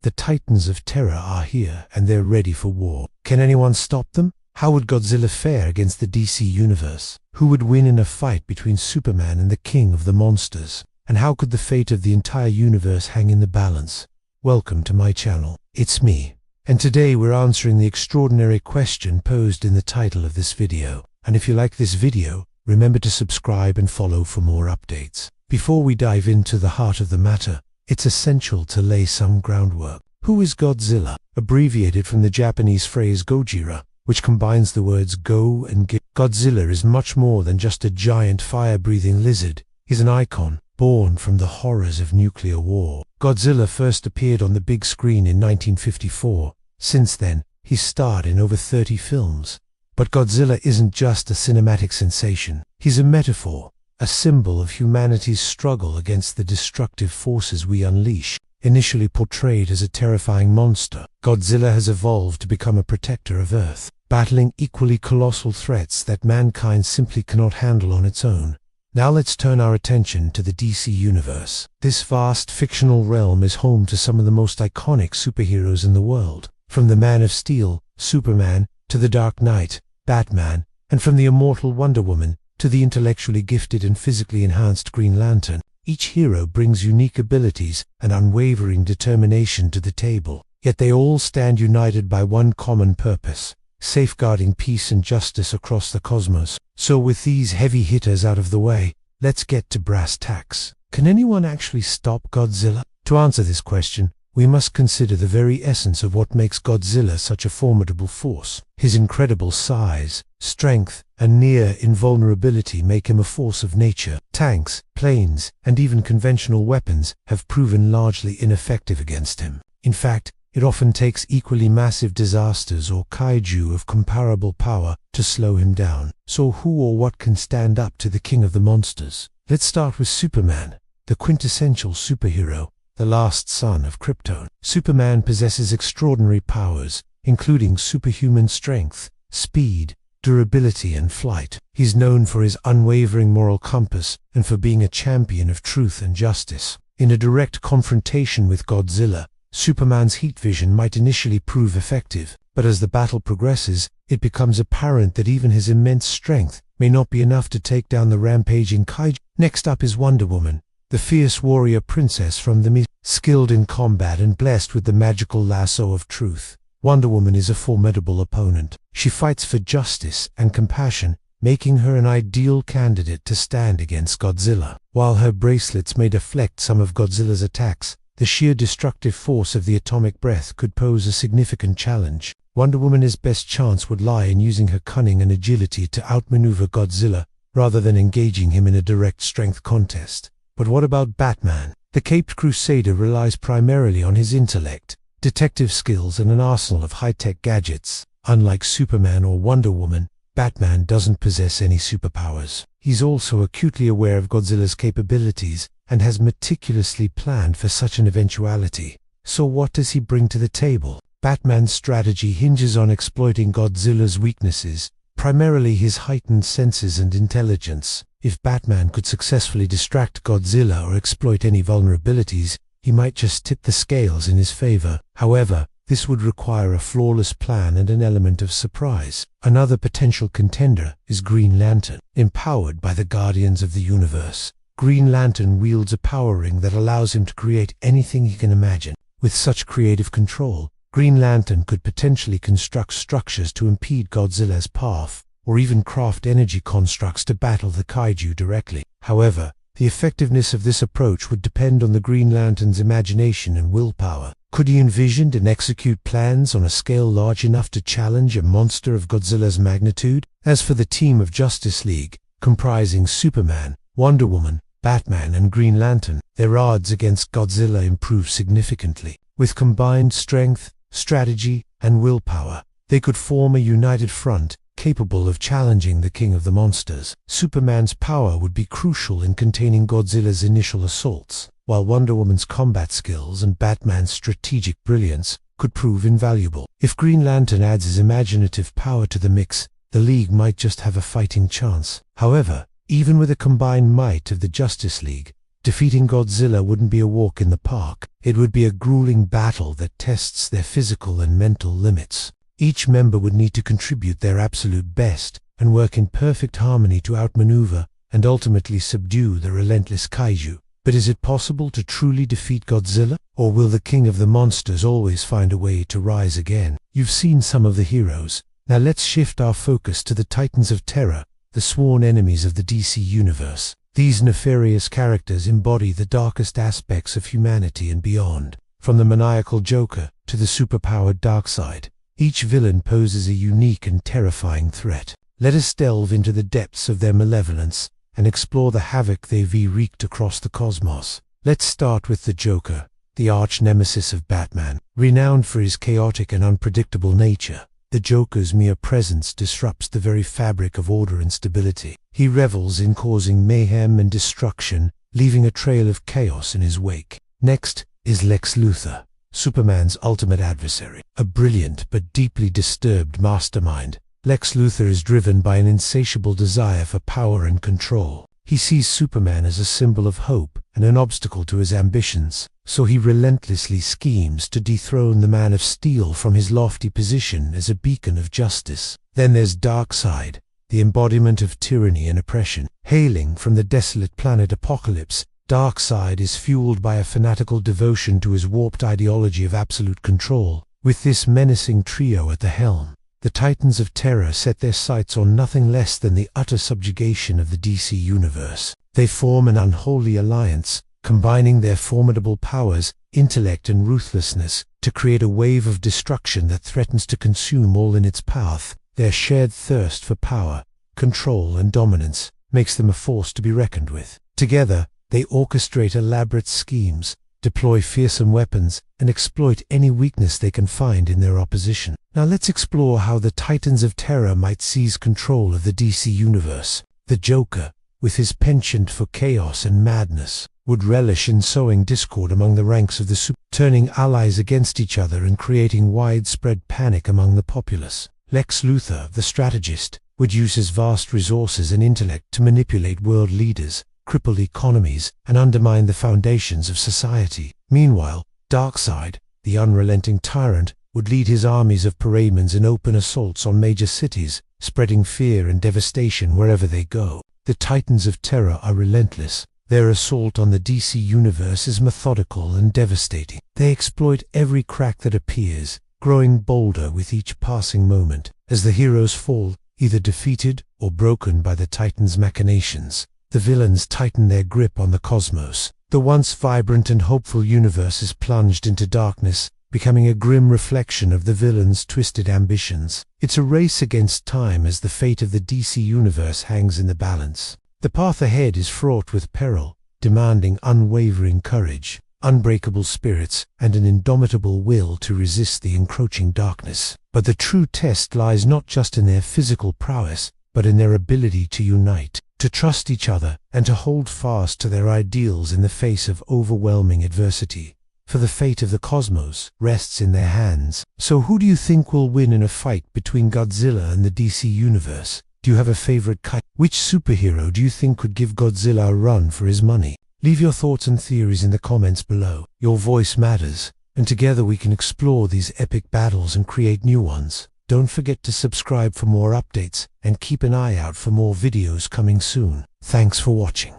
The Titans of Terror are here, and they're ready for war. Can anyone stop them? How would Godzilla fare against the DC Universe? Who would win in a fight between Superman and the King of the Monsters? And how could the fate of the entire universe hang in the balance? Welcome to my channel. It's me. And today we're answering the extraordinary question posed in the title of this video. And if you like this video, remember to subscribe and follow for more updates. Before we dive into the heart of the matter, it's essential to lay some groundwork. Who is Godzilla? Abbreviated from the Japanese phrase Gojira, which combines the words go and gi. Godzilla is much more than just a giant fire-breathing lizard. He's an icon, born from the horrors of nuclear war. Godzilla first appeared on the big screen in 1954. Since then, he's starred in over 30 films. But Godzilla isn't just a cinematic sensation. He's a metaphor, a symbol of humanity's struggle against the destructive forces we unleash. Initially portrayed as a terrifying monster, Godzilla has evolved to become a protector of Earth, battling equally colossal threats that mankind simply cannot handle on its own. Now let's turn our attention to the DC Universe. This vast fictional realm is home to some of the most iconic superheroes in the world. From the Man of Steel, Superman, to the Dark Knight, Batman, and from the immortal Wonder Woman to the intellectually gifted and physically enhanced Green Lantern, each hero brings unique abilities and unwavering determination to the table. Yet they all stand united by one common purpose: safeguarding peace and justice across the cosmos. So with these heavy hitters out of the way, let's get to brass tacks. Can anyone actually stop Godzilla? To answer this question, we must consider the very essence of what makes Godzilla such a formidable force. His incredible size, strength, and near invulnerability make him a force of nature. Tanks, planes, and even conventional weapons have proven largely ineffective against him. In fact, it often takes equally massive disasters or kaiju of comparable power to slow him down. So who or what can stand up to the king of the monsters? Let's start with Superman, the quintessential superhero, the last son of Krypton. Superman possesses extraordinary powers, including superhuman strength, speed, durability, and flight. He's known for his unwavering moral compass and for being a champion of truth and justice. In a direct confrontation with Godzilla, Superman's heat vision might initially prove effective, but as the battle progresses, it becomes apparent that even his immense strength may not be enough to take down the rampaging kaiju. Next up is Wonder Woman, the fierce warrior princess from the myth. Skilled in combat and blessed with the magical lasso of truth, Wonder Woman is a formidable opponent. She fights for justice and compassion, making her an ideal candidate to stand against Godzilla. While her bracelets may deflect some of Godzilla's attacks, the sheer destructive force of the atomic breath could pose a significant challenge. Wonder Woman's best chance would lie in using her cunning and agility to outmaneuver Godzilla, rather than engaging him in a direct strength contest. But what about Batman? The Caped Crusader relies primarily on his intellect, detective skills, and an arsenal of high-tech gadgets. Unlike Superman or Wonder Woman, Batman doesn't possess any superpowers. He's also acutely aware of Godzilla's capabilities and has meticulously planned for such an eventuality. So what does he bring to the table? Batman's strategy hinges on exploiting Godzilla's weaknesses, primarily his heightened senses and intelligence. If Batman could successfully distract Godzilla or exploit any vulnerabilities, he might just tip the scales in his favor. However, this would require a flawless plan and an element of surprise. Another potential contender is Green Lantern. Empowered by the Guardians of the Universe, Green Lantern wields a power ring that allows him to create anything he can imagine. With such creative control, Green Lantern could potentially construct structures to impede Godzilla's path, or even craft energy constructs to battle the kaiju directly. However, the effectiveness of this approach would depend on the Green Lantern's imagination and willpower. Could he envision and execute plans on a scale large enough to challenge a monster of Godzilla's magnitude? As for the team of Justice League, comprising Superman, Wonder Woman, Batman, and Green Lantern, their odds against Godzilla improve significantly. With combined strength, strategy, and willpower, they could form a united front, capable of challenging the king of the monsters. Superman's power would be crucial in containing Godzilla's initial assaults, while Wonder Woman's combat skills and Batman's strategic brilliance could prove invaluable. If Green Lantern adds his imaginative power to the mix, the League might just have a fighting chance. However, even with the combined might of the Justice League, Defeating Godzilla wouldn't be a walk in the park. It would be a grueling battle that tests their physical and mental limits. Each member would need to contribute their absolute best and work in perfect harmony to outmaneuver and ultimately subdue the relentless kaiju. But is it possible to truly defeat Godzilla? Or will the king of the monsters always find a way to rise again? You've seen some of the heroes. Now let's shift our focus to the Titans of Terror, the sworn enemies of the DC Universe. These nefarious characters embody the darkest aspects of humanity and beyond. From the maniacal Joker to the superpowered Darkseid, each villain poses a unique and terrifying threat. Let us delve into the depths of their malevolence and explore the havoc they've wreaked across the cosmos. Let's start with the Joker, the arch-nemesis of Batman. Renowned for his chaotic and unpredictable nature, the Joker's mere presence disrupts the very fabric of order and stability. He revels in causing mayhem and destruction, leaving a trail of chaos in his wake. Next is Lex Luthor, Superman's ultimate adversary. A brilliant but deeply disturbed mastermind, Lex Luthor is driven by an insatiable desire for power and control. He sees Superman as a symbol of hope and an obstacle to his ambitions, so he relentlessly schemes to dethrone the Man of Steel from his lofty position as a beacon of justice. Then there's Darkseid, the embodiment of tyranny and oppression. Hailing from the desolate planet Apocalypse, Darkseid is fueled by a fanatical devotion to his warped ideology of absolute control. With this menacing trio at the helm, the Titans of Terror set their sights on nothing less than the utter subjugation of the DC Universe. They form an unholy alliance, combining their formidable powers, intellect and ruthlessness to create a wave of destruction that threatens to consume all in its path. Their shared thirst for power, control and dominance makes them a force to be reckoned with. Together, they orchestrate elaborate schemes, deploy fearsome weapons, and exploit any weakness they can find in their opposition. Now let's explore how the Titans of Terror might seize control of the DC Universe. The Joker, with his penchant for chaos and madness, would relish in sowing discord among the ranks of the turning allies against each other and creating widespread panic among the populace. Lex Luthor, the strategist, would use his vast resources and intellect to manipulate world leaders, cripple economies, and undermine the foundations of society. Meanwhile, Darkseid, the unrelenting tyrant, would lead his armies of paramans in open assaults on major cities, spreading fear and devastation wherever they go. The Titans of Terror are relentless. Their assault on the DC Universe is methodical and devastating. They exploit every crack that appears, growing bolder with each passing moment. As the heroes fall, either defeated or broken by the Titans' machinations, the villains tighten their grip on the cosmos. The once vibrant and hopeful universe is plunged into darkness, becoming a grim reflection of the villains' twisted ambitions. It's a race against time as the fate of the DC Universe hangs in the balance. The path ahead is fraught with peril, demanding unwavering courage, unbreakable spirits, and an indomitable will to resist the encroaching darkness. But the true test lies not just in their physical prowess, but in their ability to unite, to trust each other, and to hold fast to their ideals in the face of overwhelming adversity. For the fate of the cosmos rests in their hands. So who do you think will win in a fight between Godzilla and the DC Universe? Do you have a favorite kaiju? Which superhero do you think could give Godzilla a run for his money? Leave your thoughts and theories in the comments below. Your voice matters, and together we can explore these epic battles and create new ones. Don't forget to subscribe for more updates, and keep an eye out for more videos coming soon. Thanks for watching.